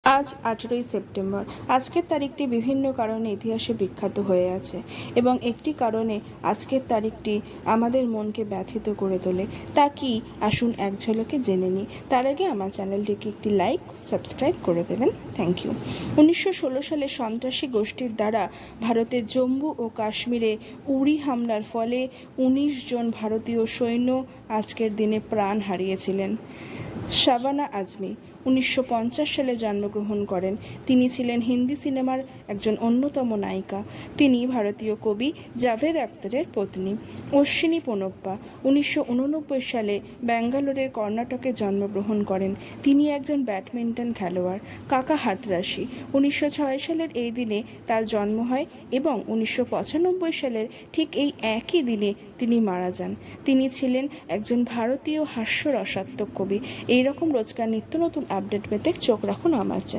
আজ 18ই সেপ্টেম্বর। আজকের তারিখটি বিভিন্ন কারণে ইতিহাসে বিখ্যাত হয়ে আছে এবং একটি কারণে আজকের তারিখটি আমাদের মনকে ব্যথিত করে তোলে। তা কি, আসুন এক ঝলকে জেনে নিই। তার আগে আমার চ্যানেলটিকে একটি লাইক, সাবস্ক্রাইব করে দেবেন। Thank you. 1916 সালে সন্ত্রাসী গোষ্ঠীর দ্বারা ভারতের জম্মু ও কাশ্মীরে উরি হামলার ফলে 19 জন ভারতীয় সৈন্য আজকের দিনে প্রাণ হারিয়েছিলেন। শাবানা আজমি 1950 সালে জন্মগ্রহণ করেন। তিনি ছিলেন হিন্দি সিনেমার একজন অন্যতম নায়িকা। তিনি ভারতীয় কবি জাভেদ আখতারের পত্নী। অশ্বিনী পোনপ্পা 1989 সালে ব্যাঙ্গালোরের কর্ণাটকে জন্মগ্রহণ করেন। তিনি একজন ব্যাডমিন্টন খেলোয়াড়। কাকা হাতরাশি 1906 সালের এই দিনে তার জন্ম হয় এবং 1995 সালের ঠিক এই একই দিনে তিনি মারা যান। তিনি ছিলেন একজন ভারতীয় হাস্যরসাত্মক কবি। এইরকম রোজকার নিত্য নতুন আপডেট পেতে চোখ রাখুন আমার চ্যানেল।